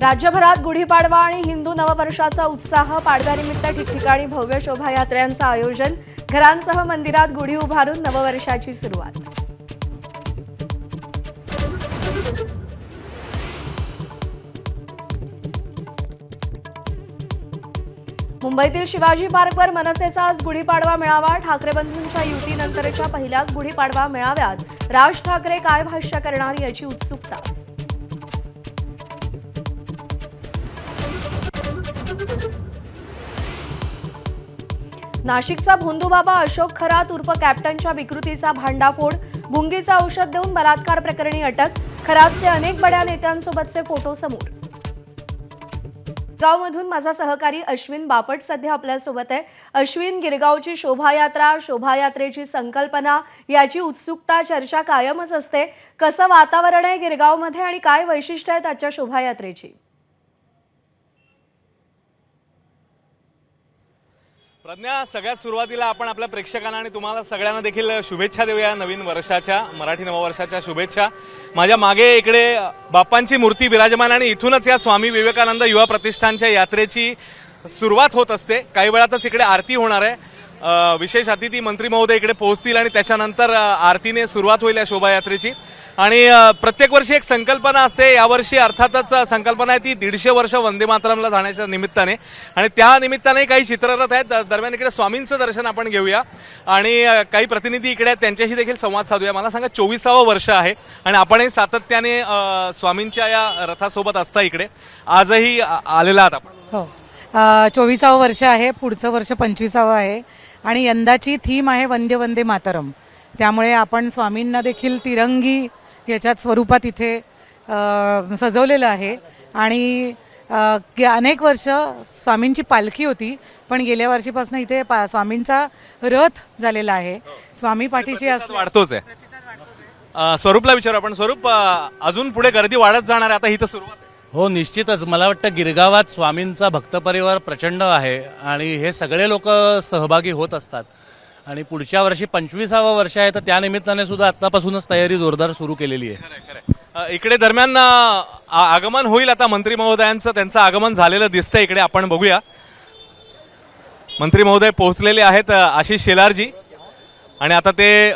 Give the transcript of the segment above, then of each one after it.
राज्यभरात गुढीपाडवा आणि हिंदू नववर्षाचा उत्साह। पाडव्यानिमित्त ठिकठिकाणी भव्य शोभायात्रेचं आयोजन। घरांसह मंदिरात गुढी उभारून नववर्षाची सुरुवात। मुंबईतील शिवाजी पार्कवर मनसेचा आज गुढीपाडवा मेळावा। ठाकरे बंधूंच्या युतीनंतरच्या पहिल्याच गुढीपाडवा मेळाव्यात राज ठाकरे काय भाष्य करणार याची उत्सुकता। नाशिकचा भोंदूबाबा अशोक खरात उर्फ कॅप्टनच्या विकृतीचा भांडाफोड। गुंगीचं औषध देऊन बलात्कार प्रकरणी अटक। खरातचे अनेक बड्या नेत्यांसोबतचे फोटो समोर। गिरगावमधून माझा सहकारी अश्विन बापट सध्या आपल्यासोबत आहे। अश्विन, गिरगावची शोभायात्रा, शोभायात्रेची संकल्पना याची उत्सुकता चर्चा कायमच असते। कसं वातावरण आहे गिरगावमध्ये आणि काय वैशिष्ट्य आहेत आजच्या शोभायात्रेची? प्रज्ञा, सगळ्यात सुरुवातीला आपण आपल्या प्रेक्षकांना आणि तुम्हाला सगळ्यांना देखील शुभेच्छा देऊया नवीन वर्षाच्या, मराठी नववर्षाच्या शुभेच्छा। माझ्या मागे इकडे बाप्पांची मूर्ती विराजमान आणि इथूनच या स्वामी विवेकानंद युवा प्रतिष्ठानच्या यात्रेची सुरुवात होत असते। काही वेळातच इकडे आरती होणार आहे। विशेष अतिथी मंत्री महोदय इकडे पोहोचतील आणि त्याच्यानंतर आरतीने सुरुवात होईल या शोभायात्रेची। आणि प्रत्येक वर्षी एक संकल्पना असते। यावर्षी अर्थातच संकल्पना आहे ती 150 वर्ष वंदे मातरमला जाण्याच्या निमित्ताने, आणि त्या निमित्ताने काही चित्ररथ आहेत। दरम्यान इकडे स्वामींचं दर्शन आपण घेऊया आणि काही प्रतिनिधी इकडे आहेत, त्यांच्याशी देखील संवाद साधूया। मला सांगा, 24वे वर्ष आहे आणि आपणही सातत्याने स्वामींच्या या रथासोबत असता इकडे, आजही आलेला आहात आपण? हो, 24वे वर्ष आहे, पुढचं वर्ष 25वे आहे आणि यंदाची थीम आहे वंदे वंदे मातरम। त्यामुळे आपण स्वामींना देखील तिरंगी याच्यात स्वरूपात इथे सजवलेलं आहे। आणि अनेक वर्ष स्वामींची पालखी होती, पण गेल्या वर्षीपासून इथे स्वामींचा रथ झालेला आहे। स्वामी पाठीशी वाढतोच आहे। स्वरूपला विचारू आपण। स्वरूप, अजून पुढे गर्दी वाढत जाणार आहे, आता ही तर सुरुवात आहे। हो, निश्चितच मला वाटतं गिरगावात स्वामींचा भक्तपरिवार प्रचंड आहे आणि हे सगळे लोक सहभागी होत असतात। आणि पुढच्या वर्षी 25वे वर्ष आहे, तर त्या निमित्ताने सुद्धा आतापासूनच तयारी जोरदार सुरू केलेली आहे। इकडे दरम्यान आगमन होईल आता मंत्री महोदयांचं, त्यांचं आगमन झालेलं दिसतंय इकडे, आपण बघूया। मंत्री महोदय पोहोचलेले आहेत, आशिष शेलारजी। आणि आता ते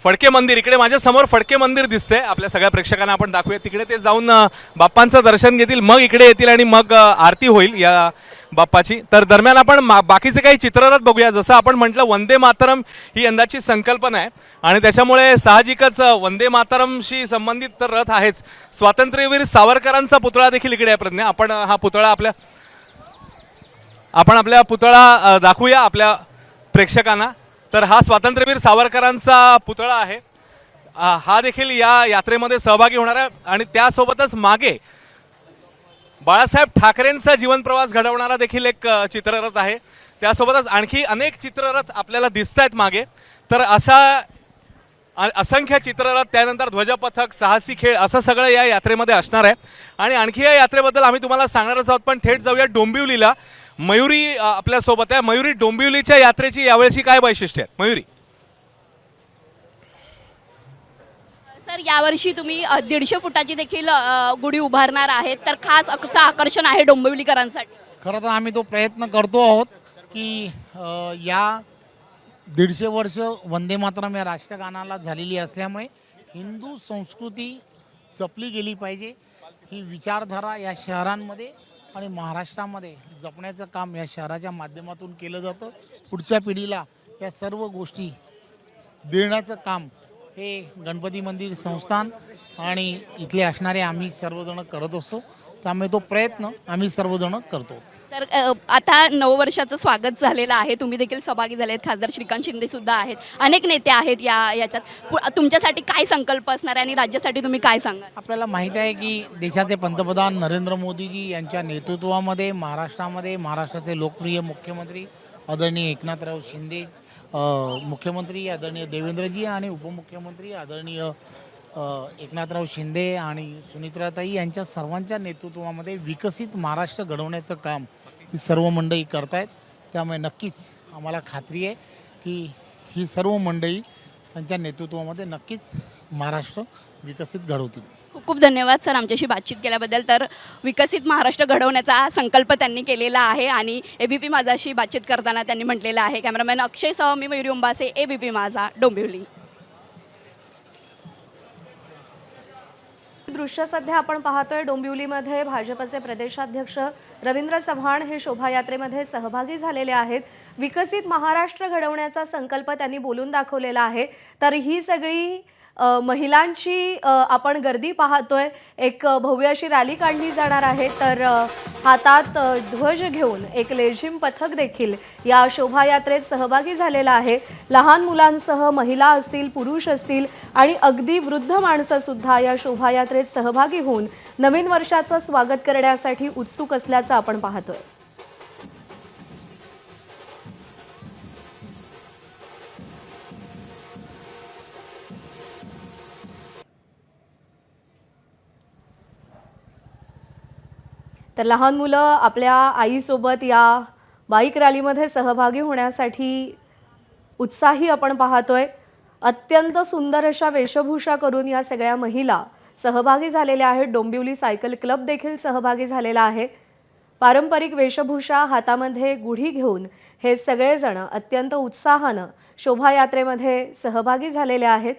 फडके मंदिर, इकडे माझ्या समोर फडके मंदिर दिसतंय, आपल्या सगळ्या प्रेक्षकांना आपण दाखवूया। तिकडे ते जाऊन बाप्पांचं दर्शन घेतील, मग इकडे येतील आणि मग आरती होईल या बाप्पाची। तर दरम्यान आपण बाकीचे काही चित्ररथ बघूया। जसं आपण म्हटलं, वंदे मातरम ही यंदाची संकल्पना आहे आणि त्याच्यामुळे साहजिकच वंदे मातरमशी संबंधित तर रथ आहेच। स्वातंत्र्यवीर सावरकरांचा पुतळा देखील इकडे आहे। प्रज्ञा, आपण हा पुतळा आपल्या पुतळा दाखवूया आपल्या प्रेक्षकांना। तर हा स्वातंत्र्यवीर सावरकरांचा पुतळा आहे, हा देखील या यात्रेमध्ये सहभागी होणार आहे। आणि त्यासोबतच मागे बाळासाहेब ठाकरेंचा जीवन प्रवास घडवणारा देखील एक चित्ररथ आहे। त्यासोबतच आणखी अनेक चित्ररथ आपल्याला दिसत आहेत मागे। तर असा असंख्य चित्ररथ, त्यानंतर ध्वजपथक, साहसी खेळ, असं सगळं या यात्रेमध्ये असणार आहे। आणि आणखी या यात्रेबद्दल आम्ही तुम्हाला सांगणारच आहोत, पण थेट जाऊया डोंबिवलीला। मयुरी आपल्यासोबत आहे। मयुरी, डोंबिवलीच्या यात्रेची यावेळी काय वैशिष्ट्य आहे? मयुरी, सर, यावर्षी तुम्ही 150 फुटाची देखील गुढी उभारणार आहेत, तर खास असं आकर्षण आहे डोंबिवलीकरांसाठी? खरं तर आम्ही तो प्रयत्न करतो आहोत की या 150 वर्ष वंदे मातरम या राष्ट्रगानाला झालेली असल्यामुळे हिंदू संस्कृती जपली गेली पाहिजे, ही विचारधारा या शहरांमध्ये आणि महाराष्ट्रामध्ये जपण्याचं काम या शहराच्या माध्यमातून केलं जातं। पुढच्या पिढीला या सर्व गोष्टी देण्याचं काम हे गणपती मंदिर संस्थान आणि इथले असणारे आम्ही सर्वजण करत असतो। त्यामुळे तो प्रयत्न आम्ही सर्वजण करतो। सर, आता नववर्षाचं स्वागत झालेलं आहे, तुम्ही देखील सहभागी झाले आहेत, खासदार श्रीकांत शिंदे सुद्धा आहेत, अनेक नेते आहेत याच्यात। तुमच्यासाठी काय संकल्प असणार आहे आणि राज्यासाठी तुम्ही काय सांगाल? आपल्याला माहीत आहे की देशाचे पंतप्रधान नरेंद्र मोदीजी यांच्या नेतृत्वामध्ये महाराष्ट्रामध्ये महाराष्ट्राचे लोकप्रिय मुख्यमंत्री आदरणीय एकनाथराव शिंदे, मुख्यमंत्री आदरणीय देवेंद्रजी आणि उपमुख्यमंत्री आदरणीय एकनाथराव शिंदे आणि सुनित्राताई यांच्या सर्वांच्या नेतृत्वामध्ये विकसित महाराष्ट्र घडवण्याचं काम ही सर्व मंडळी करतायत। त्यामुळे नक्कीच आम्हाला खात्री आहे की ही सर्व मंडळी त्यांच्या नेतृत्वामध्ये नक्कीच महाराष्ट्र विकसित घडवतील। खूप खूप धन्यवाद सर आमच्याशी बातचीत केल्याबद्दल. तर विकसित महाराष्ट्र घडवण्याचा हा संकल्प त्यांनी केलेला आहे आणि ABP माझाशी बातचीत करताना त्यांनी म्हटलेलं आहे. कॅमेरामॅन अक्षयसह मी मयुरी उंबासे, ABP माझा, डोंबिवली. दृश्य सध्या आपण पाहतोय डोंबिवलीमध्ये भाजपचे प्रदेशाध्यक्ष रवींद्र चव्हाण हे शोभायात्रेमध्ये सहभागी झालेले आहेत. विकसित महाराष्ट्र घडवण्याचा संकल्प त्यांनी बोलून दाखवलेला आहे. तर ही सगळी महिलांची आपण गर्दी पाहतोय. एक भव्य अशी रॅली काढली जाणार आहे. तर हातात ध्वज घेऊन एक लेझिम पथक देखील या शोभायात्रेत सहभागी झालेला आहे. लहान मुलांसह महिला असतील, पुरुष असतील आणि अगदी वृद्ध माणसं सुद्धा या शोभायात्रेत सहभागी होऊन नवीन वर्षाचं स्वागत करण्यासाठी उत्सुक असल्याचं आपण पाहतोय. तर लहान मुलं आपल्या आईसोबत या बाईक रॅलीमध्ये सहभागी होण्यासाठी उत्साही आपण पाहतोय. अत्यंत सुंदर अशा वेशभूषा करून या सगळ्या महिला सहभागी झालेल्या आहेत. डोंबिवली सायकल क्लब देखील सहभागी झालेला आहे. पारंपरिक वेशभूषा, हातामध्ये गुढी घेऊन हे सगळेजण अत्यंत उत्साहानं शोभायात्रेमध्ये सहभागी झालेले आहेत.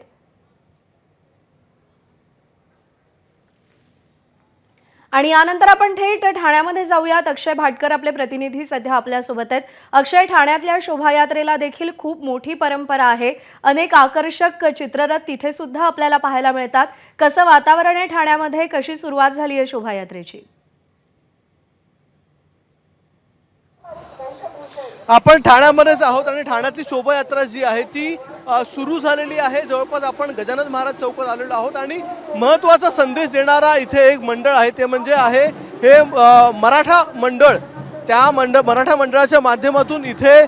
आणि यानंतर आपण थेट ठाण्यामध्ये जाऊयात. अक्षय भाटकर आपले प्रतिनिधी सध्या आपल्यासोबत आहेत. अक्षय, ठाण्यातल्या शोभायात्रेला देखील खूप मोठी परंपरा आहे. अनेक आकर्षक चित्ररथ तिथे सुद्धा आपल्याला पाहायला मिळतात. कसं वातावरण आहे ठाण्यामध्ये? कशी सुरुवात झाली आहे शोभायात्रेची? आपण ठाण्यामध्येच आहोत आणि ठाण्यातली शोभायात्रा जी आहे ती सुरू झालेली आहे. जवळपास आपण गजानन महाराज चौकात आलेलो आहोत आणि महत्त्वाचा संदेश देणारा इथे एक मंडळ आहे, ते म्हणजे आहे हे मराठा मंडळ. त्या मराठा मंडळाच्या माध्यमातून इथे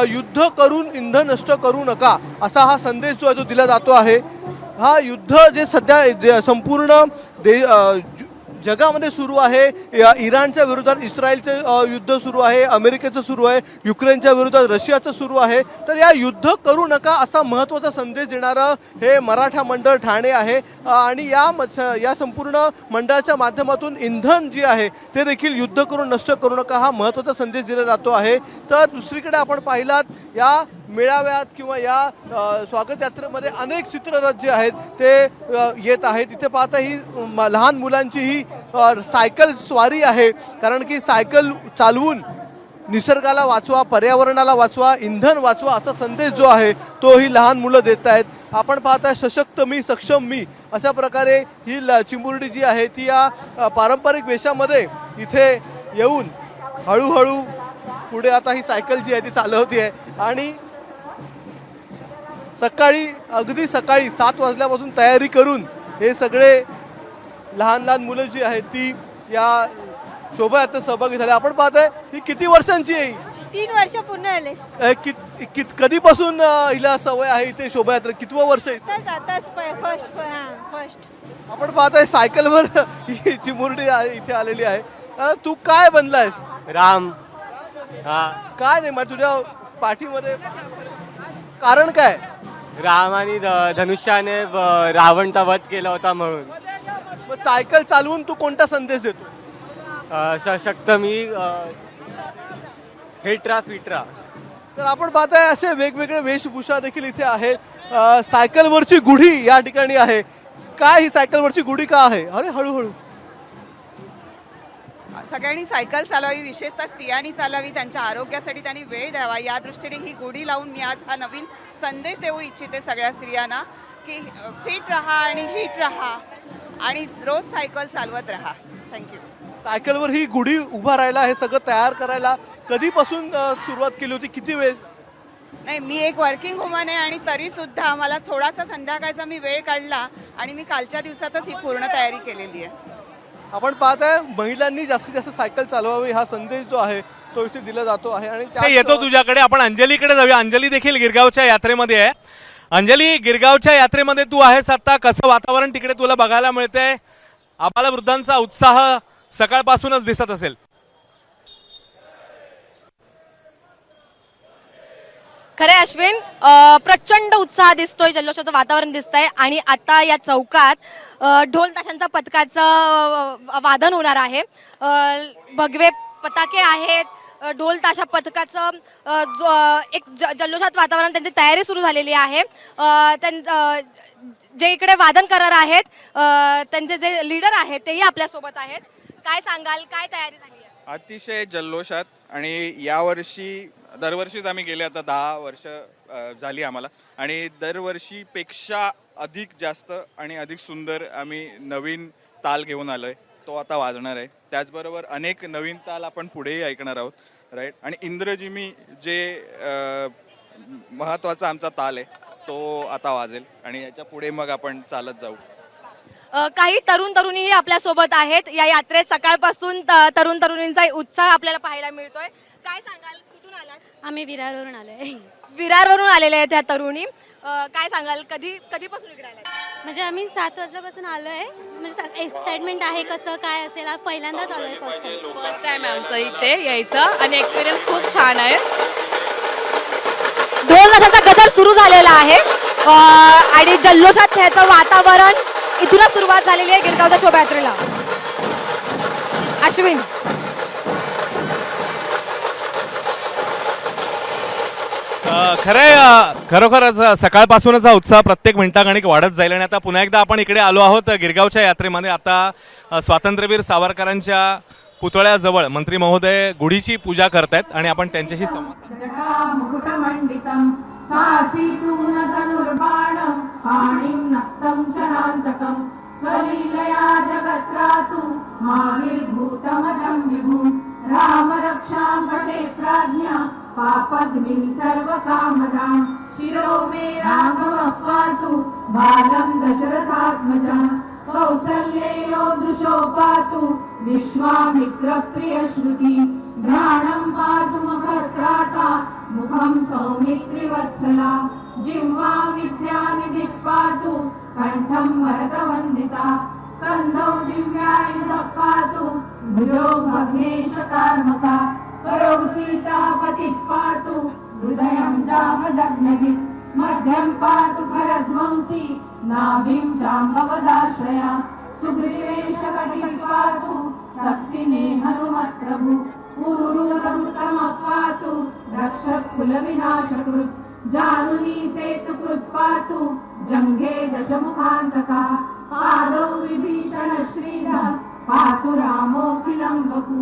युद्ध करून इंधन नष्ट करू नका असा हा संदेश जो आहे तो दिला जातो आहे. हा युद्ध जे सध्या संपूर्ण जगामध्ये सुरू आहे, इराणच्या विरोधात इस्रायलचं युद्ध सुरू आहे, अमेरिकेचं सुरू आहे, युक्रेनच्या विरोधात रशियाचं सुरू आहे. तर या युद्ध करू नका असा महत्त्वाचा संदेश देणारं हे मराठा मंडळ ठाणे आहे. आणि या संपूर्ण मंडळाच्या माध्यमातून इंधन जे आहे ते देखील युद्ध करून नष्ट करू नका हा महत्त्वाचा संदेश दिला जातो आहे. तर दुसरीकडे आपण पाहिलात या मेळाव्यात किंवा या स्वागत यात्रेमध्ये अनेक चित्ररथ जे आहेत ते येत आहेत. इथे पाहता ही लहान मुलांची ही सायकल स्वारी आहे, कारण की सायकल चालवून निसर्गाला वाचवा, पर्यावरणाला वाचवा, इंधन वाचवा असा संदेश जो आहे तो ही लहान मुलं देत आहेत. आपण पाहताय सशक्त मी, सक्षम मी अशा प्रकारे ही चिमुरडी जी आहे ती या पारंपरिक वेशामध्ये इथे येऊन हळूहळू पुढे आता ही सायकल जी आहे ती चालवते आहे. आणि अगदी सकाळी 7 वाजल्यापासून तयारी करून हे सगळे लहान लहान मुलं जी आहेत ती या शोभायात्रेत सहभागी झाले. आपण पाहताय ही किती वर्षांची आहे? 3 वर्ष पूर्ण आले. कधीपासून हिला सवय आहे इथे शोभायात्रा? कितवं वर्ष आहे? आताच फर्स्ट. आपण पाहताय सायकलवर ही चिमुरडी इथे आलेली आहे. तू काय बनलायस? राम. हा, काय नाही मग तुझ्या पाठीमध्ये कारण काय? राम आणि धनुष्याने रावणचा वध केला होता म्हणून. मग सायकल चालवून तू कोणता संदेश देतो? सशक्त मी, हेट्रा फिट्रा. तर आपण पाहताय असे वेगवेगळे वेशभूषा देखील इथे आहे. सायकलवरची गुढी या ठिकाणी आहे. काय ही सायकलवरची गुढी का आहे? अरे हळूहळू. सगळ्यांनी सायकल चालवावी, विशेषतः स्त्रियांनी चालवावी, त्यांच्या आरोग्यासाठी त्यांनी वेळ द्यावा या दृष्टीने ही गुढी लावून मी आज हा नवीन संदेश देऊ इच्छिते सगळ्या स्त्रियांना की फिट राहा आणि हिट राहा आणि रोज सायकल चालवत राहा. थँक्यू. सायकलवर ही गुढी उभा राहायला, हे सगळं तयार करायला कधीपासून सुरुवात केली होती? किती वेळ? नाही, मी एक वर्किंग वुमन आहे आणि तरीसुद्धा मला थोडासा संध्याकाळचा मी वेळ काढला आणि मी कालच्या दिवसातच ही पूर्ण तयारी केलेली आहे. आपण पाहताय महिलांनी जास्तीत जास्त सायकल चालवावी हा संदेश जो आहे तो इथे दिला जातो आहे. आणि येतो तुझ्याकडे. आपण अंजलीकडे जाऊया. अंजली देखील गिरगावच्या यात्रेमध्ये आहे. अंजली, गिरगावच्या यात्रेमध्ये तू आहेस आता. कसं वातावरण तिकडे तुला बघायला मिळतंय? आम्हाला वृद्धांचा उत्साह सकाळपासूनच दिसत असेल. खरे अश्विन, प्रचंड उत्साह दिसतोय, जल्लोषाचं वातावरण दिसतंय आणि आता या चौकात ढोल ताशांचा पथकाचं वादन होणार आहे. भगवे पताके आहेत, ढोल ताशा पथकाचं एक जल्लोषात वातावरण, त्यांची तयारी सुरू झालेली आहे. जे इकडे वादन करणार आहेत, त्यांचे जे लीडर आहेत तेही आपल्यासोबत आहेत. काय सांगाल, काय तयारी झाली आहे? अतिशय जल्लोषात, आणि यावर्षी दरवर्षीच आम्ही गेले, आता 10 वर्ष झाली आम्हाला, आणि दरवर्षीपेक्षा अधिक जास्त आणि अधिक सुंदर आम्ही नवीन ताल घेऊन आलो आहे. तो आता वाजणार आहे. त्याचबरोबर अनेक नवीन ताल आपण पुढेही ऐकणार आहोत, राईट. आणि इंद्रजिमी जे महत्त्वाचा आमचा ताल आहे तो आता वाजेल, आणि याच्या पुढे मग आपण चालत जाऊ. काही तरुण तरुणीही आपल्यासोबत आहेत. या यात्रेत सकाळपासून तरुण तरुणींचा उत्साह आपल्याला पाहायला मिळतोय. काय सांगाल, कुठून आलात? आम्ही विरारवरून आलोय. विरारवरून आलेल्या आहेत त्या तरुणी. काय सांगाल, कधीपासून इकडे आलात? म्हणजे आम्ही 7 वाजल्यापासून आलोय. म्हणजे एक्साइटमेंट आहे, कसं काय असेल. पहिल्यांदाच आलोय, फर्स्ट टाइम आहे आमचं इथे यायचं आणि एक्सपिरियन्स खूप छान आहे. ढोल ताशांचा गजर सुरू झालेला आहे आणि जल्लोषात ह्याचं वातावरण इथूनच सुरुवात झालेली आहे गिरगावच्या शोभायात्रेला. अश्विन, खरोखरच सकाळपासूनच हा उत्साह प्रत्येक मिनिटागणिक वाढत जाईल. आणि आता पुन्हा एकदा आपण इकडे आलो आहोत गिरगावच्या यात्रेमध्ये. आता स्वातंत्र्यवीर सावरकरांच्या पुतळ्याजवळ मंत्री महोदय गुढीची पूजा करतायत आणि आपण त्यांच्याशी संवाद मुकुटमंडितं सासीतून धनुर्बाणं पाणिं नक्तं चरान्तकं स्वलीलया जगत्रातु माविर्भूतमजं विभुं राम रक्षां पटे प्राज्ञा पापग्नि सर्वकामदां शिरो मे राघवः पातु बालं दशरथात्मजा कौसल्येयो दृशो पातु विश्वामित्र प्रिय श्रुति घ्राणं पातु मखत्राता मुखं सौमित्रिवत्सला जिह्वा विद्यानिधिः पातु कंठं भरतवन्दिता स्कन्धौ दिव्यायुधः पातु भुजौ भग्नेशकार्मका करौ सीतापतिः पातु हृदयं जामदग्नजित् मध्यं पातु खरध्वंसी नाभिं जाम्बवदाश्रया सुग्रीवेशकटिः पातु शक्तिने हनुमत्प्रभु पूर्वोत्तमः पातु रक्षकुलविनाशकृत् जानुनी सेतुकृत् पातु जङ्घे दशमुखान्तका पादौ विभीषण श्रीधः पातु रामोऽखिलं वपु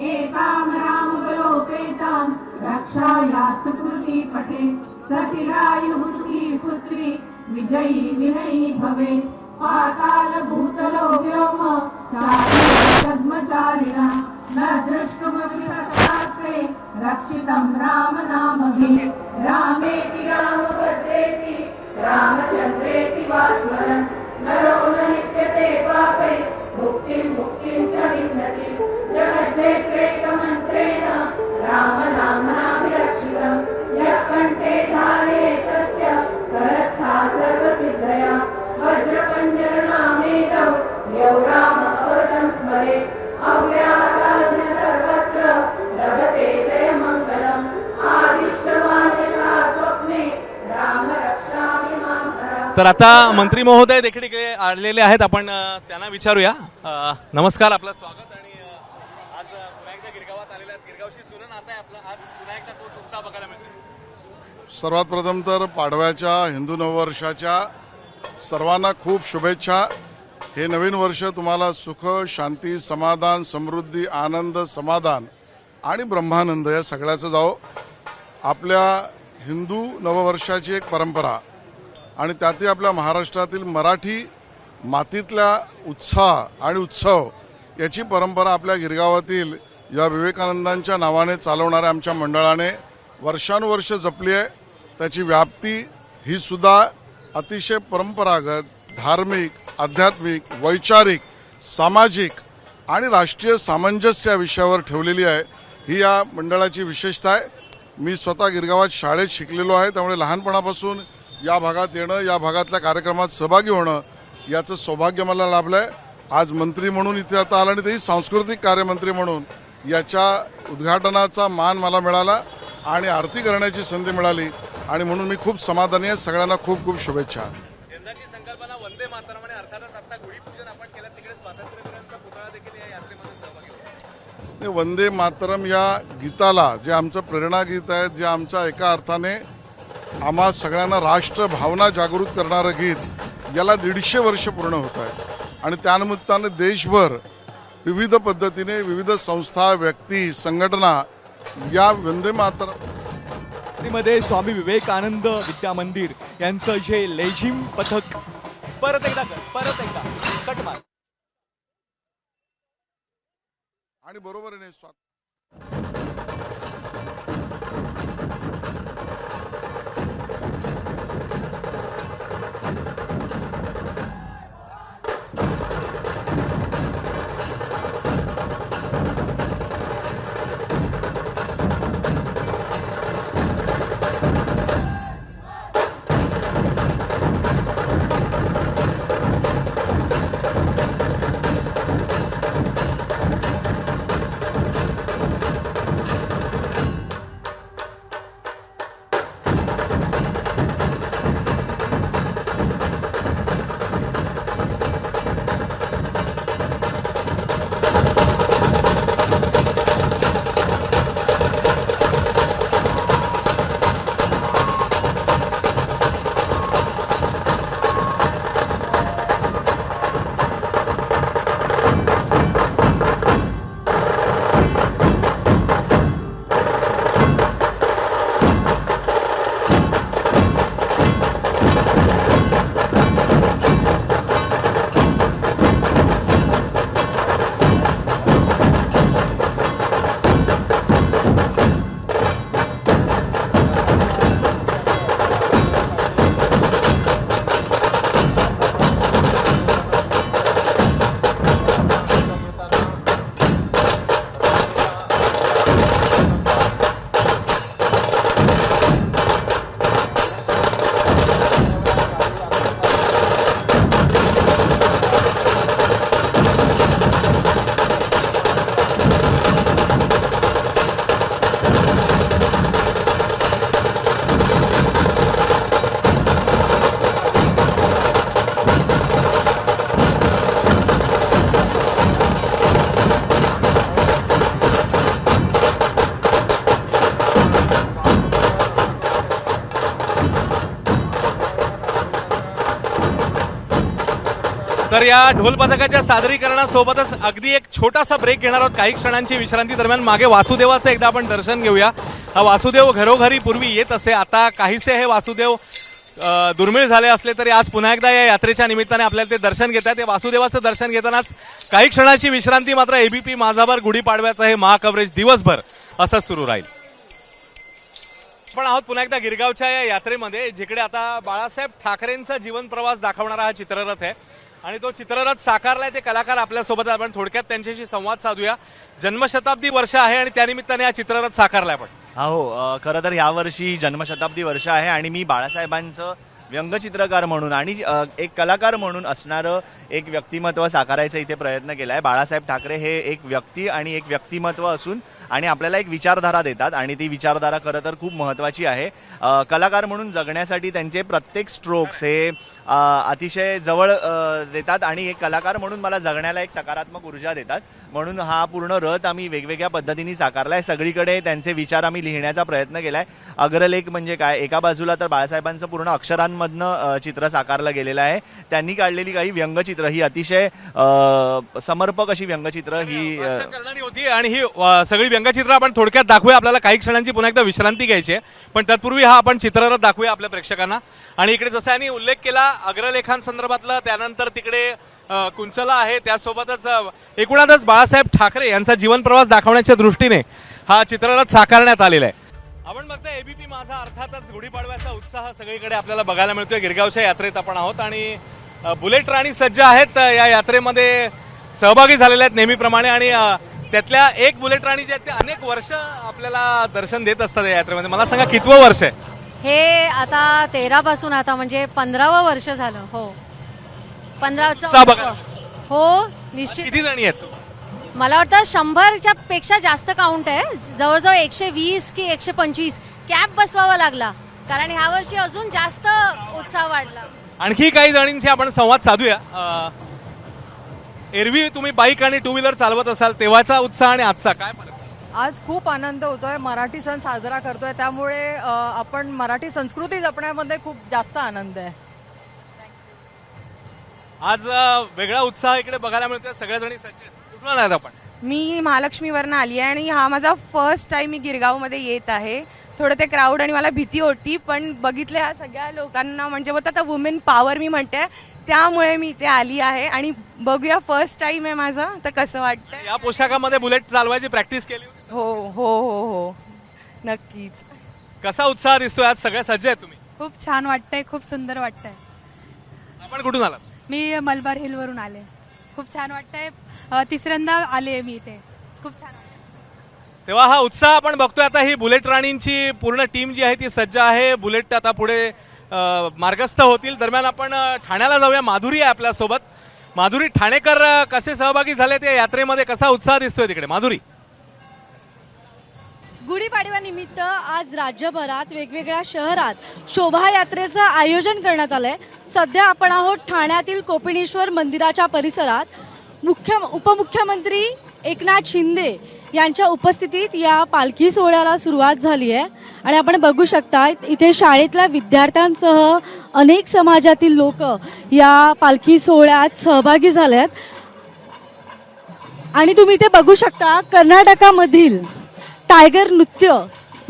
एतां रामबलोपेतां रक्षाया सुकृती पठे सचिरायुः सुखी पुत्री विजयी विनयी भवेत् पाताल भूतलो व्योम चारिणा न दृष्टुमपि शस्त्रास्त्रे रक्षितं राम नामभिः रामेति रामभद्रेति रामचन्द्रेति वा स्मरन् नरो न लिप्यते पापे मुक्तिं च विन्दति जगज्जेत्रेकमन्त्रेण रामनाम्नाभिरक्षितं यः कण्ठे धारये तस्य करस्था सर्वसिद्धया वज्रपञ्जरनामेतौ यौ राम कवचं स्मरेत् अव्याहताज्ञ सर्वत्र लभते जयमङ्गलम् आदिष्टवान् यथा स्वप्ने राम रक्षामि मां हरः. तर आता मंत्री महोदय देखील इकडे आलेले आहेत. आपण त्यांना विचारूया. नमस्कार, आपलं स्वागत. आणि आज पुन्हा एकदा गिरगावात आलेले आहेत. गिरगावशी जुनं नातं आहे आपलं. आज पुन्हा एकदा तोच उत्साह बघायला मिळतो. सर्वात प्रथम तर पाडव्याच्या हिंदू नववर्षाच्या सर्वांना खूप शुभेच्छा. हे नवीन वर्ष तुम्हाला सुख, शांती, समाधान, समृद्धी, आनंद, समाधान आणि ब्रह्मानंद या सगळ्याचं जावो. आपल्या हिंदू नववर्षाची एक परंपरा आणि त्यातही आपल्या महाराष्ट्रातील मराठी मातीतल्या उत्साह आणि उत्सव याची परंपरा आपल्या गिरगावातील या विवेकानंदांच्या नावाने चालवणाऱ्या आमच्या मंडळाने वर्षानुवर्ष जपली आहे. त्याची व्याप्ती ही सुद्धा अतिशय परंपरागत, धार्मिक, आध्यात्मिक, वैचारिक, सामाजिक आणि राष्ट्रीय सामंजस्य या विषयावर ठेवलेली आहे. ही या मंडळाची विशेषता आहे. मी स्वतः गिरगावात शाळेत शिकलेलो आहे, त्यामुळे लहानपणापासून या भागात येणं, या भागातल्या कार्यक्रमात सहभागी होणं याचं सौभाग्य मला लाभलं आहे. आज मंत्री म्हणून इथे आता आलं आणि तेही सांस्कृतिक कार्यमंत्री म्हणून याच्या उद्घाटनाचा मान मला मिळाला आणि आरती करण्याची संधी मिळाली. आणि म्हणून मी खूप समाधानी आहे. सगळ्यांना खूप खूप शुभेच्छा. यंदाची संकल्पना वंदे मातरम आणि अर्थातच आता गुढीपूजन आपण केलं, तिकडे स्वातंत्र्यवीरांचा पुतळा देखील या यात्रेमध्ये सहभागी होता. हे वंदे मातरम या गीताला, जे आमचं प्रेरणा गीत आहे, जे आमच्या एका अर्थाने आम्हा सगळ्यांना राष्ट्रभावना जागृत करणारं गीत, याला 150 वर्ष पूर्ण होत आहे. आणि त्यानिमित्ताने देशभर विविध पद्धतीने विविध संस्था, व्यक्ती, संघटना या वंदे मातरम मध्ये स्वामी विवेकानंद विद्या मंदिर यांचं जे लेझिम पथक परत एकदा कट मार आणि बरोबर आहे तर या ढोल पथकाच्या सादरीकरणासोबतच अगदी एक छोटासा ब्रेक घेणार आहोत. काही क्षणांची विश्रांती दरम्यान मागे वासुदेवाचं एकदा आपण दर्शन घेऊया. हा वासुदेव घरोघरी पूर्वी येत असे, आता काहीसे हे वासुदेव दुर्मिळ झाले असले तरी आज पुन्हा एकदा या यात्रेच्या निमित्ताने आपल्याला ते दर्शन घेतात. ते वासुदेवाचं दर्शन घेतानाच काही क्षणाची विश्रांती. मात्र एबीपी माझाभर गुढीपाडव्याचं हे महाकव्हरेज दिवसभर असंच सुरू राहील. आपण आहोत पुन्हा एकदा गिरगावच्या या यात्रेमध्ये, जिकडे आता बाळासाहेब ठाकरेंचा जीवन प्रवास दाखवणारा हा चित्ररथ आहे आणि तो चित्ररथ साकारलाय ते कलाकार आपल्यासोबत. आपण थोडक्यात त्यांच्याशी संवाद साधूया. जन्मशताब्दी वर्ष आहे आणि त्यानिमित्ताने हा चित्ररथ साकारलाय. आपण हो, खरं तर यावर्षी जन्मशताब्दी वर्ष आहे आणि मी बाळासाहेबांचं व्यंगचित्रकार म्हणून आणि एक कलाकार म्हणून असणारं एक व्यक्तिमत्व साकारायचा इथे प्रयत्न केला आहे. बाळासाहेब ठाकरे हे एक व्यक्ती आणि एक व्यक्तिमत्व असून आणि आपल्याला एक विचारधारा देतात आणि ती विचारधारा खरं तर खूप महत्त्वाची आहे. कलाकार म्हणून जगण्यासाठी त्यांचे प्रत्येक स्ट्रोक्स हे अतिशय जवळ देतात आणि एक कलाकार म्हणून मला जगण्याला एक सकारात्मक ऊर्जा देतात. म्हणून हा पूर्ण रथ आम्ही वेगवेगळ्या पद्धतीने साकारला आहे. सगळीकडे त्यांचे विचार आम्ही लिहिण्याचा प्रयत्न केला आहे. अग्रलेख म्हणजे काय, एका बाजूला तर बाळासाहेबांचं पूर्ण अक्षरांमधनं चित्र साकारलं गेलेलं आहे. त्यांनी काढलेली काही व्यंगचित्र ही अतिशय समर्पक अशी व्यंगचित्र ही करणारी होती आणि ही सगळी व्यंगचित्र आपण थोडक्यात दाखवूया. आपल्याला काही क्षणांची पुन्हा एकदा विश्रांती घ्यायची आहे, पण तत्पूर्वी हा आपण चित्ररथ दाखवूया आपल्या प्रेक्षकांना. आणि इकडे जसं यांनी उल्लेख केला अग्रलेखांसंदर्भातला, त्यानंतर तिकडे कुंचला आहे, त्यासोबतच एकूणातच बाळासाहेब ठाकरे यांचा जीवन प्रवास दाखवण्याच्या दृष्टीने हा चित्ररथ साकारण्यात आलेला आहे. आपण बघताय एबीपी माझा. अर्थातच गुढीपाडव्याचा उत्साह सगळीकडे आपल्याला बघायला मिळतोय. गिरगावच्या यात्रेत आपण आहोत आणि बुलेट राणी सज्ज आहेत या यात्रेमध्ये सहभागी झालेल्या आहेत नेहमीप्रमाणे. आणि त्यातल्या एक बुलेट राणी जे आहेत ते अनेक वर्ष आपल्याला दर्शन देत असतात या यात्रेमध्ये. मला सांगा कितवं वर्ष आहे हे? आता 13 पासून, आता म्हणजे 15वं वर्ष झालं. हो, 15 बघा. हो निश्चित. किती जणी आहेत? मला वाटतं 100च्या पेक्षा जास्त काउंट आहे. जवळजवळ 120 की 125 कॅप बसवावा लागला कारण ह्या वर्षी अजून जास्त उत्साह वाढला. आणखी काही जणींशी आपण संवाद साधूया. एरवी तुम्ही बाईक आणि टू व्हीलर चालवत असाल तेव्हाचा उत्साह आणि आजचा काय फरक? आज खूप आनंद होतोय. मराठी सण साजरा करतोय, त्यामुळे आपण मराठी संस्कृती जपण्यामध्ये खूप जास्त आनंद आहे. आज वेगळा उत्साह इकडे बघायला मिळतोय. सगळ्या जणी सज्ज आहेत. कुठून आलात आपण? मी महालक्ष्मीवरनं आली आहे आणि हा माझा फर्स्ट टाइम मी गिरगावमध्ये येत आहे. थोडं ते क्राऊड आणि मला भीती होती, पण बघितल्या ह्या सगळ्या लोकांना म्हणजे बोलतात आता वुमेन पॉवर मी म्हणते, त्यामुळे मी इथे आली आहे आणि बघूया फर्स्ट टाइम आहे माझं, तर कसं वाटतंय. या पोशाखामध्ये बुलेट चालवायची प्रॅक्टिस केली होती? हो हो हो हो नक्कीच. कसा उत्साह दिसतोय आज? सगळ्या सज्ज आहेत तुम्ही? खूप छान वाटतंय, खूप सुंदर वाटतंय. आपण कुठून आलात? मी मलबार हिलवरून आले. खूप छान वाटतंय. तिसऱ्यांदा आले मी इथे. खूप छान वाटतंय. तेव्हा हा उत्साह आपण बघतोय. आता ही बुलेट राणींची पूर्ण टीम जी आहे ती सज्ज आहे. बुलेट आता पुढे मार्गस्थ होतील. दरम्यान आपण ठाण्याला जाऊया. माधुरी आहे आपल्यासोबत. माधुरी, ठाणेकर कसे सहभागी झाले त्या यात्रेमध्ये? कसा उत्साह दिसतोय तिकडे? माधुरी. गुढीपाडव्यानिमित्त आज राज्यभरात वेगवेगळ्या शहरात शोभायात्रेचं आयोजन करण्यात आलंय. सध्या आपण आहोत ठाण्यातील कोपिनेश्वर मंदिराच्या परिसरात. उपमुख्यमंत्री एकनाथ शिंदे यांच्या उपस्थितीत या पालखी सोहळ्याला सुरुवात झाली आहे आणि आपण बघू शकता इथे शाळेतल्या विद्यार्थ्यांसह अनेक समाजातील लोक या पालखी सोहळ्यात सहभागी झाले आहेत. आणि तुम्ही इथे बघू शकता कर्नाटकामधील टायगर नृत्य,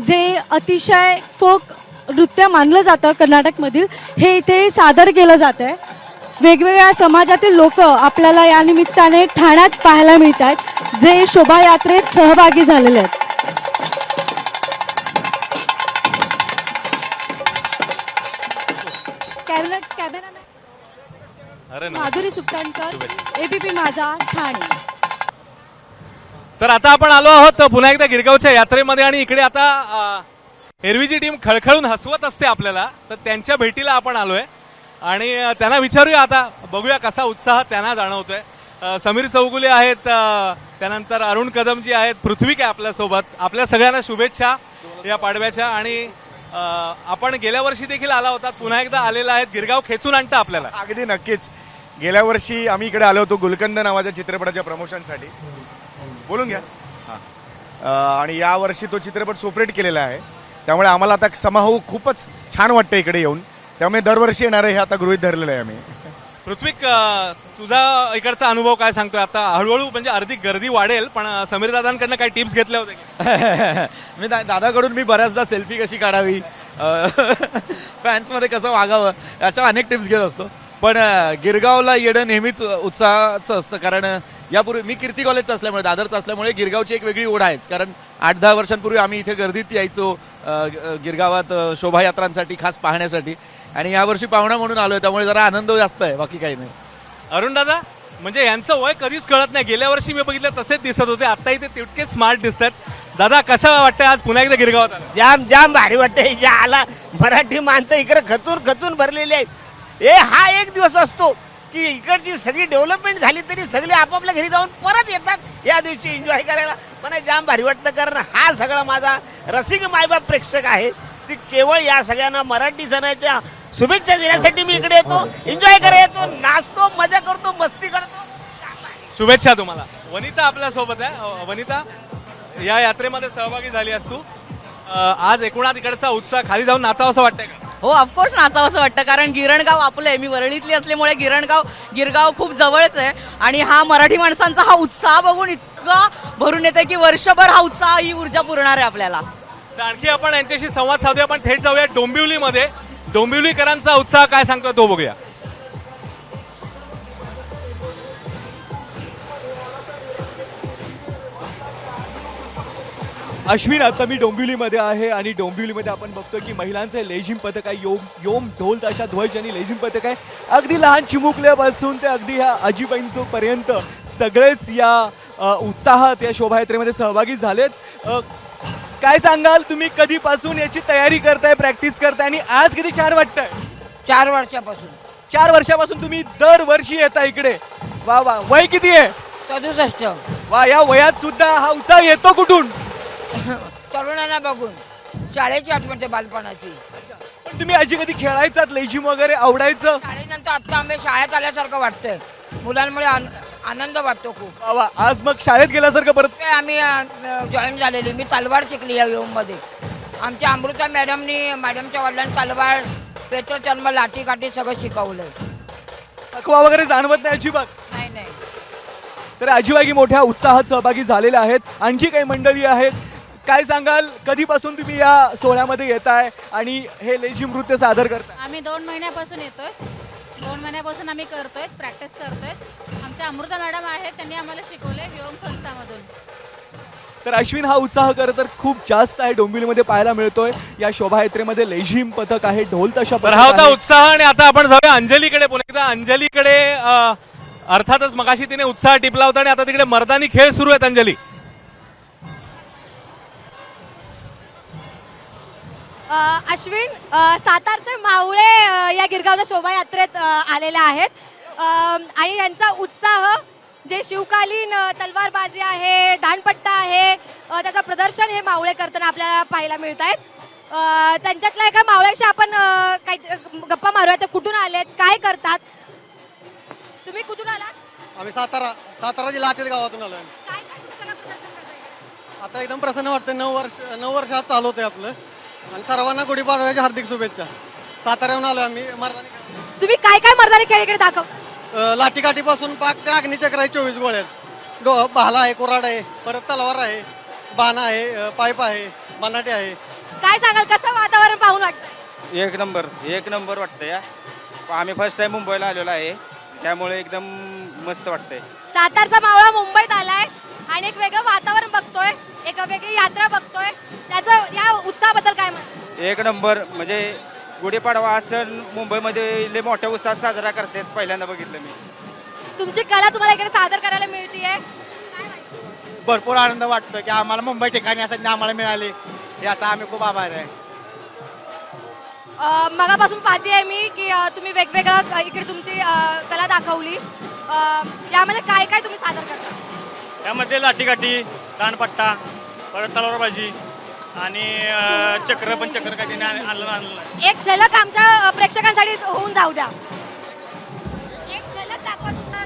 जे अतिशय फोक नृत्य मानलं जातं कर्नाटकमधील, हे इथे सादर केलं जात आहे. वेगवेगळ्या समाजातील लोक आपल्याला या निमित्ताने ठाण्यात पाहायला मिळत आहेत, जे शोभायात्रेत सहभागी झालेले आहेत. अरे ना. माधुरी सुकटाणकर, एबीपी माझा, ठाणे. तर आता आपण आलो आहोत पुन्हा एकदा गिरगावच्या यात्रेमध्ये आणि इकडे आता एरवीची टीम खळखळून हसवत असते आपल्याला, तर त्यांच्या भेटीला आपण आलोय आणि त्यांना विचारूया. आता बघूया कसा उत्साह त्यांना जाणवतोय. समीर चौगुले आहेत, त्यानंतर अरुण कदमजी आहेत, पृथ्वी काय आपल्यासोबत. आपल्या सगळ्यांना शुभेच्छा या पाडव्याच्या. आणि आपण गेल्या वर्षी देखील आला होता, पुन्हा एकदा आलेला आहेत. गिरगाव खेचून आणतं आपल्याला. अगदी नक्कीच. गेल्या वर्षी आम्ही इकडे आलो होतो गुलकंद नावाच्या चित्रपटाच्या प्रमोशनसाठी. बोलून घ्या. हां. आणि यावर्षी तो चित्रपट सोपरेट केलेला आहे, त्यामुळे आम्हाला आता समाहो खूपच छान वाटतं इकडे येऊन. त्यामुळे दरवर्षी येणार आहे हे आता गृहीत धरलेलं आहे आम्ही. पृथ्वी, तुझा इकडचा अनुभव काय सांगतोय? आता हळूहळू म्हणजे अर्धी गर्दी वाढेल, पण समीर दादांकडनं काही टिप्स घेतल्या होत्या की? मी दादाकडून मी बऱ्याचदा सेल्फी कशी काढावी, फॅन्समध्ये कसं वागावं, अशा अनेक टिप्स घेत असतो. पण गिरगावला येणं नेहमीच उत्साहाचं असतं, कारण यापूर्वी मी कीर्ती कॉलेजचं असल्यामुळे, दादरचं असल्यामुळे गिरगावची एक वेगळी ओढ आहेच. कारण 8-10 वर्षांपूर्वी आम्ही इथे गर्दीत यायचो गिरगावात शोभायात्रांसाठी, खास पाहण्यासाठी. आणि यावर्षी पाहुणा म्हणून आलोय, त्यामुळे जरा आनंद जास्त आहे, बाकी काही नाही. अरुण दादा, म्हणजे यांचं वय कधीच कळत नाही. गेल्या वर्षी मी बघितलं तसेच दिसत होते, आत्ताही ते तितकेच स्मार्ट दिसतात. दादा, कसं वाटतंय आज पुन्हा एकदा गिरगावात आलं? जाम जाम भारी वाटतंय. ज्या आला मराठी माणसं इकडे खचून खचून भरलेली आहेत. हा एक दिवस असतो की इकडची सगळी डेव्हलपमेंट झाली तरी सगळे आपापल्या घरी जाऊन परत येतात या दिवशी एन्जॉय करायला. मला जाम भारी वाटतं, कारण हा सगळा माझा रसिक मायबाप प्रेक्षक आहे. ती केवळ या सगळ्यांना मराठी सणाच्या शुभेच्छा देण्यासाठी मी इकडे येतो, एन्जॉय करायला येतो, नाचतो, मजा करतो, मस्ती करतो. शुभेच्छा तुम्हाला. वनिता आपल्यासोबत आहे. वनिता, या यात्रेमध्ये सहभागी झाली असतो. आज एकूणात इकडचा उत्साह, खाली जाऊन नाचावं असं वाटतंय का? हो, ऑफकोर्स नाचावं असं वाटतं, कारण गिरणगाव आपलं आहे. मी वरळीतली असल्यामुळे गिरगाव खूप जवळच आहे. आणि हा मराठी माणसांचा हा उत्साह बघून इतका भरून येते की वर्षभर हा उत्साह, ही ऊर्जा पुरणार आहे आपल्याला. तर आणखी आपण यांच्याशी संवाद साधूया. आपण थेट जाऊया डोंबिवलीमध्ये. डोंबिवलीकरांचा उत्साह काय सांगतोय तो बघूया. अश्विन, आता मी डोंबिवलीमध्ये आहे आणि डोंबिवलीमध्ये आपण बघतोय की महिलांचे लेझिम पथक आहे. योम ढोल ताशा ध्वज आणि लेझिम पथक आहे. अगदी लहान चिमुकल्यापासून ते अगदी ह्या आजीबाईंपर्यंत सगळेच या उत्साहात या शोभायात्रेमध्ये सहभागी झालेत. काय सांगाल, तुम्ही कधीपासून याची तयारी करताय, प्रॅक्टिस करताय आणि आज किती छान वाटतंय? 4 वर्षापासून. 4 वर्षापासून तुम्ही दरवर्षी येता इकडे. वा वा. वय किती आहे? 67. वा, या वयात सुद्धा हा उत्साह येतो कुठून? तरुणांना बघून. शाळेची आठवण आहे बालपणाची. पण तुम्ही आजी कधी खेळायचात लेझिम वगैरे आवडायचं? शाळेनंतर आता आम्ही शाळेत आल्यासारखं वाटतंय. मुलांमुळे आनंद वाटतो खूप. वा, आज मग शाळेत गेल्यासारखं परत. ते आम्ही जॉईन झालेली. मी तलवार शिकली या मध्ये. आमच्या अमृता मॅडमच्या वडिलांनी तलवार, पेत्रचर्म, लाठी काठी सगळं शिकवलंय. थकवा वगैरे जाणवत नाही अजिबात? नाही. तर आजीबाई मोठ्या उत्साहात सहभागी झालेल्या आहेत. आणखी काही मंडळी आहेत. काय सांगाल, कधीपासून तुम्ही या सोहळ्यामध्ये येताय आणि हे लेझिम नृत्य सादर करताय? आम्ही 2 महिन्यापासून येतोय. 2 महिन्यापासून आम्ही करतोय, प्रॅक्टिस करतोय. आमच्या अमृता मॅडम आहेत, त्यांनी आम्हाला शिकवलंय व्योम संस्थामधून. तर अश्विन, हा उत्साह खरं तर खूप जास्त आहे डोंबिवलीमध्ये पाहायला मिळतोय. या शोभायात्रेमध्ये लेझिम पथक आहे, ढोल ताशा तर पथक हा होता आहे. उत्साह. आणि आता आपण जाऊया अंजलीकडे. पुन्हा एकदा अंजलीकडे. अर्थातच मगाशी तिने उत्साह टिपला होता आणि आता तिकडे मर्दानी खेळ सुरू आहेत. अंजली, अश्विन, सातारचे मावळे या गिरगावच्या शोभायात्रेत आलेले आहेत आणि यांचा उत्साह जे शिवकालीन तलवारबाजी आहे, दांडपट्टा आहे, त्याचं प्रदर्शन हे मावळे करताना आपल्याला पाहायला मिळत आहेत. त्यांच्यातल्या एका मावळ्याशी आपण काही गप्पा मारूया. ते कुठून आलेत, काय करतात? तुम्ही कुठून आलात? आम्ही सातारा जिल्हा आतेल गावातून आलोय. काय तुमचं काय प्रदर्शन करताय? आता एकदम प्रसन्न वाटतं. 9 वर्षात चालू होते आपलं. आणि सर्वांना गुढीपाडव्याच्या हार्दिक शुभेच्छा. साताऱ्याहून आलोय आम्ही. मर्दानी तुम्ही काय काय मर्दानी खेळ इकडे दाखव? लाठीकाठीपासून पाक त्या अग्निचक्र आहे, 24 गोळ्यात. भाला आहे, कोराड आहे, परत तलवार आहे, बाणा आहे, पाईप आहे, बनाटे आहे. काय सांगाल, कसं वातावरण पाहून वाटतं? एक नंबर वाटतं या. आम्ही फर्स्ट टाइम मुंबईला आलेलो आहे, त्यामुळे एकदम मस्त वाटतंय. सातारचा मावळा मुंबईत आलाय आणि एक वेगळं वातावरण बघतोय, एक वेगळी यात्रा बघतोय. त्याचं या उत्साहाबद्दल काय म्हणतो? एक नंबर. म्हणजे गुढीपाडवा हा सण मुंबईमध्ये लय मोठ्या उत्साहात साजरा करतात. पहिल्यांदा बघितलं मी. तुमची कला तुम्हाला इकडे सादर करायला मिळतीये. भरपूर आनंद वाटतो की आम्हाला मुंबई ठिकाणी असं आम्हाला मिळाले. याचा आम्ही खूप आभार आहे. मगापासून पाहतेय मी की तुम्ही वेगवेगळं इकडे तुमची कला दाखवली. यामध्ये काय काय तुम्ही सादर करता? त्यामध्ये लाठीकाठी, दांडपट्टा, परत तलवारबाजी आणि चक्र काही आणलं. एक झलक आमच्या प्रेक्षकांसाठी होऊन जाऊ द्या. एक झलक दाखवा तुमचा.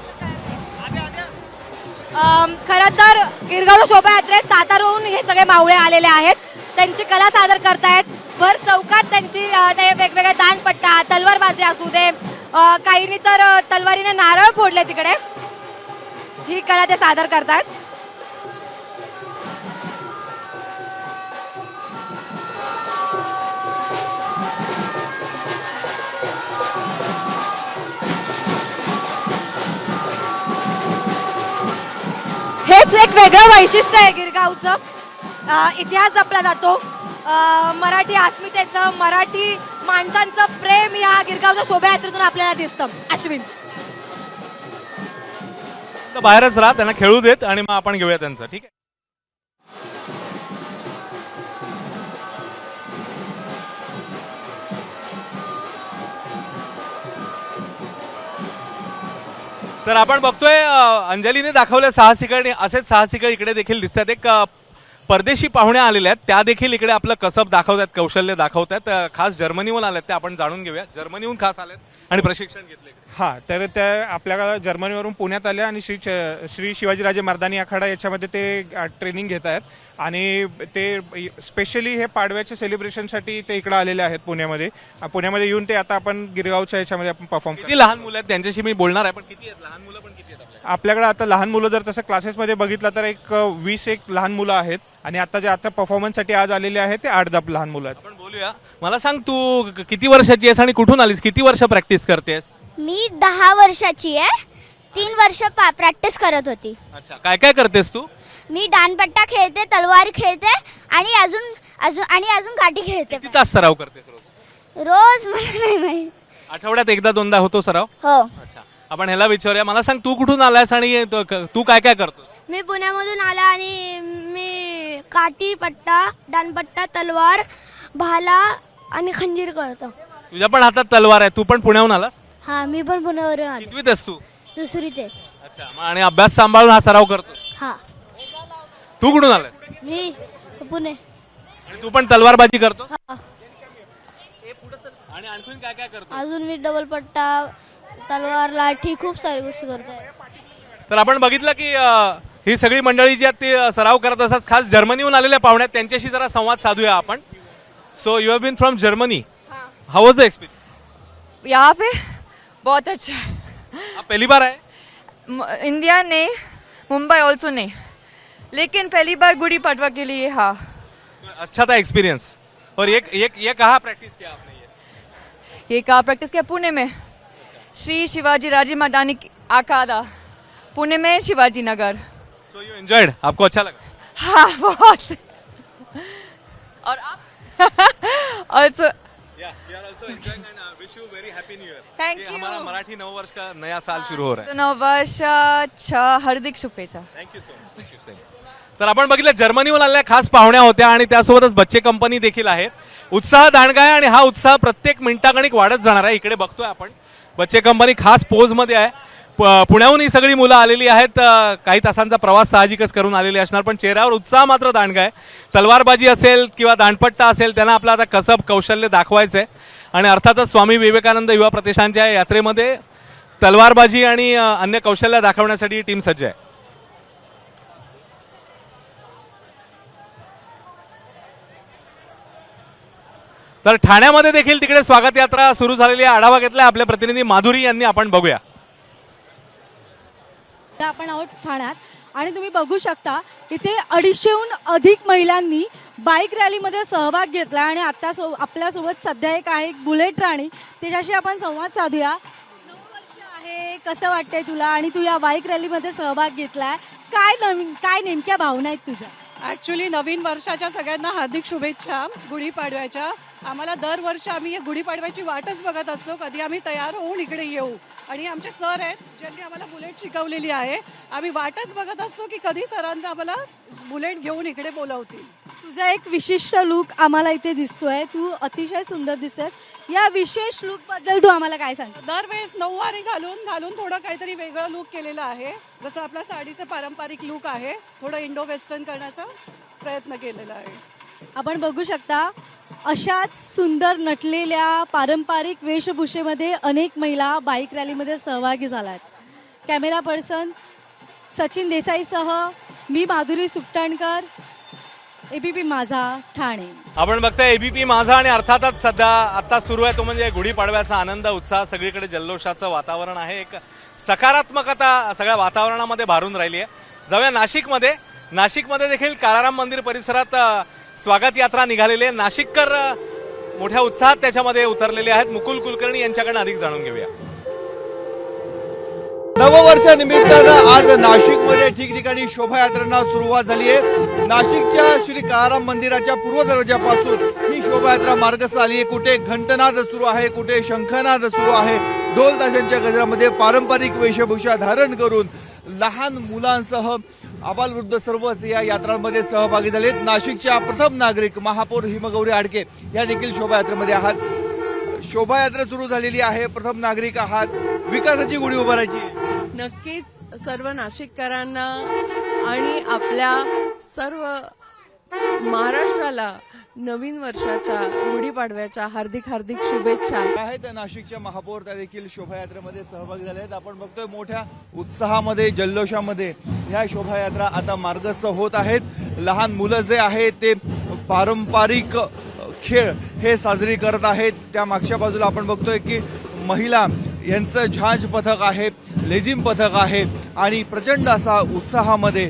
खरं तर गिरगाव शोभायात्रेत सातारहून हे सगळे मावळे आलेले आहेत. त्यांची कला सादर करतायत. भर चौकात त्यांची ते वेगवेगळे दांडपट्टा, तलवारबाजी असू दे, काहींनी तर तलवारीने नारळ फोडले तिकडे. ही कला ते सादर करतात. हेच एक वेगळं वैशिष्ट्य आहे गिरगावचं. इतिहास जपला जातो. मराठी अस्मितेचं, मराठी माणसांचं प्रेम या गिरगावच्या शोभायात्रेतून आपल्याला दिसतं. अश्विन, बाहेरच राहा, त्यांना खेळू देत आणि मग आपण घेऊया त्यांचं. ठीक आहे. तर आपण बघतोय अंजलीने दाखवले साहसिकळ आणि असेच साहसिकळ इकडे देखील दिसतात. एक परदेशी पाहुणे आलेले आहेत, त्या देखील इकडे आपलं कसब दाखवतात, कौशल्य दाखवतात. खास जर्मनीहून आलेत, ते आपण जाणून घेऊया. जर्मनीहून खास आलेत आणि प्रशिक्षण घेतले. हां, तर त्या आपल्या जर्मनीवरून पुण्यात आल्या आणि श्री शिवाजीराजे मर्दानी आखाडा याच्यामध्ये ते ट्रेनिंग घेत आहेत. आणि ते स्पेशली हे पाडव्याच्या सेलिब्रेशनसाठी ते इकडे आलेले आहेत पुण्यामध्ये येऊन ते आता आपण गिरगावच्या याच्यामध्ये आपण परफॉर्म किती लहान मुलं आहेत त्यांच्याशी मी बोलणार आहे, पण किती आहेत लहान मुलं? पण किती आहेत आपल्याकडे आता लहान मुलं जर तसं क्लासेसमध्ये बघितलं तर एक 20 लहान मुलं आहेत. आणि आता परफॉर्मन्ससाठी आज आलेले आहेत ते 8-10 लहान मुलं आहेत. आपण बोलूया. मला सांग, तू किती वर्षाची आहेस आणि कुठून आलीस? किती वर्ष प्रॅक्टिस करतेस? मी 10 वर्षाची आहे. 3 वर्ष प्रॅक्टिस करत होती. अच्छा, काय काय करतेस तू? मी दांडपट्टा खेळते, तलवार खेळते आणि अजून गाठी खेळते. किती तास सराव करतेस रोज? रोज मला नाही माहित. आठवड्यात 1-2दा होतो सराव? हो. अच्छा, आपण ह्याला विचारूया. मला सांग, तू कुठून आलास आणि तू काय काय करतोस? मी पुण्यामधून आला आणि मी काठी, पट्टा, दांडपट्टा, तलवार, भाला आणि खंजीर करतो. तुझ्या पण हातात तलवार आहे. तू पण पुण्याहून आलास? हा, मी पण पुण्यावरून आलो. कितवीत आहेस तू? दुसरीत आहे. अच्छा, आणि अभ्यास सांभाळून हा सराव करतोस? हा. तू कुठून आलास? मी पुणे. तू पण तलवारबाजी करतो आणि आणखीन काय काय करतो? अजून मी डबल पट्टा, तलवार, लाठी खूप सारी गोष्टी करतोय. तर आपण बघितलं की ही सगळी मंडळी जी आहेत ती सराव करत असतात. खास जर्मनीहून आलेल्या पाहुण्यात त्यांच्याशी जरा संवाद साधूया आपण. So you have been from Germany, how was the experience? यहाँ पे बहुत अच्छा है. आप पहली बार आए? इंडिया ने मुंबई ऑल्सो नहीं, लेकिन पहली बार गुड़ी पड़वा के लिए. हाँ, अच्छा था एक्सपीरियंस. और ये कहाँ प्रैक्टिस किया आपने? ये कहाँ प्रैक्टिस किया? पुणे में श्री शिवाजी राजे मर्दानी अखाड़ा, पुणे में Shivaji Nagar. So you enjoyed, आपको अच्छा लगा? हाँ बहुत. और आप? Also Thank you. हमारा मराठी नववर्ष का नया साल शुरू हो रहा है. नववर्षाच्या हार्दिक शुभेच्छा. Thank you so much. तर आपण बघितलं जर्मनीहून आलेल्या खास पाहुण्या होत्या आणि त्यासोबतच बच्चे कंपनी देखील आहे. उत्साह दांडगा आहे आणि हा उत्साह प्रत्येक मिनिटागणिक वाढत जाणार आहे. इकडे बघतोय आपण बच्चे कंपनी खास पोजमध्ये आहे. पुण्याहून ही सगळी मुलं आलेली आहेत. काही तासांचा प्रवास साहजिकच करून आलेली असणार, पण चेहऱ्यावर उत्साह मात्र दांडगा आहे. तलवारबाजी असेल किंवा दांडपट्टा असेल, त्यांना आपलं आता कसब कौशल्य दाखवायचं आहे. आणि अर्थातच स्वामी विवेकानंद युवा प्रतिष्ठानच्या यात्रेमध्ये तलवारबाजी आणि अन्य कौशल्य दाखवण्यासाठी ही टीम सज्ज आहे. तर ठाण्यामध्ये देखील तिकडे स्वागत यात्रा सुरू झालेली आहे. आढावा घेतलाय आपल्या प्रतिनिधी माधुरी यांनी, आपण बघूया. आपण आहोत ठाण्यात आणि तुम्ही बघू शकता इथे 250हून अधिक महिलांनी बाईक रॅलीमध्ये सहभाग घेतला आणि आता आपल्यासोबत सध्या एक आहे बुलेट राणी, त्याच्याशी आपण संवाद साधूया. 9 वर्ष आहे, कसं वाटतंय तुला आणि तू या बाईक रॅलीमध्ये सहभाग घेतलाय, काय नेमक्या भावना आहेत तुझ्या? ॲक्च्युली नवीन वर्षाच्या सगळ्यांना हार्दिक शुभेच्छा गुढीपाडव्याच्या. आम्हाला दरवर्षी आम्ही गुढीपाडव्याची वाटच बघत असतो, कधी आम्ही तयार होऊन इकडे येऊ. आणि आमचे सर आहेत ज्यांनी आम्हाला बुलेट शिकवलेली आहे. आम्ही वाटच बघत असतो की कधी सरांना आम्हाला बुलेट घेऊन इकडे बोलवतील. तुझा एक विशिष्ट लुक आम्हाला इथे दिसतोय, तू अतिशय सुंदर दिसतेस. या विशेष लुक बद्दल तू आम्हाला काय सांग? दरवेळेस नऊवारी घालून थोडं काहीतरी वेगळं लुक केलेलं आहे. जसं आपला साडीचं पारंपरिक लुक आहे, थोडं इंडो वेस्टर्न करण्याचा प्रयत्न केलेला आहे. आपण बघू शकता अशाच सुंदर नटलेल्या पारंपरिक वेशभूषेमध्ये अनेक महिला बाईक रॅलीमध्ये सहभागी झाल्यात. कॅमेरा पर्सन सचिन देसाईसह मी माधुरी सुकटाणकर, एबीपी माझा, ठाणे. आपण बघताय एबीपी माझा आणि अर्थातच सध्या आता सुरू आहे तो म्हणजे गुढीपाडव्याचा आनंद उत्साह. सगळीकडे जल्लोषाचं वातावरण आहे, एक सकारात्मकता सगळ्या वातावरणामध्ये भारून राहिली आहे. जाऊया नाशिकमध्ये देखील काळाराम मंदिर परिसरात स्वागत यात्रा निघालेली आहे. नाशिककर मोठ्या उत्साहात त्याच्यामध्ये उतरलेले आहेत. मुकुल कुलकर्णी यांच्याकडनं अधिक जाणून घेऊया. नववर्षानिमित्तानं आज नाशिकमध्ये ठिकठिकाणी शोभायात्रांना सुरुवात झाली आहे. नाशिकच्या श्री काळाराम मंदिराच्या पूर्व दरवाजापासून ही शोभायात्रा मार्गस्थ आली आहे. कुठे घंटनाद सुरू आहे, कुठे शंखनाद सुरू आहे. ढोल ताशांच्या गजरामध्ये पारंपरिक वेशभूषा धारण करून लहान मुलांसह आबालवृद्ध सर्वच या यात्रांमध्ये सहभागी झालेत. नाशिकच्या प्रथम नागरिक महापौर हिमगौरी आडके या देखील शोभायात्रेमध्ये आहात. शोभायात्रा सुरू झालेली आहे, प्रथम नागरिक आहात, विकासाची गुढी उभारायची. नक्कीच सर्व नाशिककरांना आणि आपल्या सर्व महाराष्ट्राला नवीन वर्षाच्या गुढीपाडव्याच्या हार्दिक हार्दिक शुभेच्छा. आहेत नाशिकच्या महापौर त्या देखील शोभायात्रेमध्ये सहभागी झाले आहेत. आपण बघतोय मोठ्या उत्साहामध्ये जल्लोषामध्ये ह्या शोभायात्रा आता मार्गस्थ होत आहेत. लहान मुलं जे आहेत ते पारंपरिक खेळ हे साजरी करत आहेत. त्या मागच्या बाजूला आपण बघतोय की महिला यांचं झांज पथक आहे, लेझिम पथक आहे आणि प्रचंड असा उत्साहामध्ये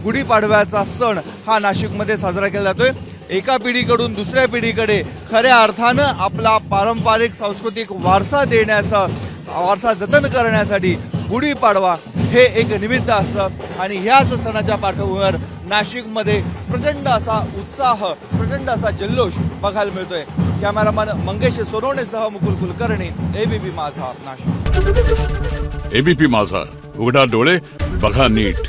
गुढीपाडव्याचा सण हा नाशिकमध्ये साजरा केला जातोय. एका पिढीकडून दुसऱ्या पिढीकडे खऱ्या अर्थानं आपला पारंपरिक सांस्कृतिक वारसा जतन करण्यासाठी गुढीपाडवा हे एक निमित्त असतं आणि ह्याच सणाच्या पार्श्वभूमीवर नाशिकमध्ये प्रचंड असा उत्साह, प्रचंड असा जल्लोष बघायला मिळतोय. कॅमेरामॅन मंगेश सोनवणेसह मुकुल कुलकर्णी, एबीपी माझा, नाशिक. एबीपी माझा, उघडा डोळे बघा नीट.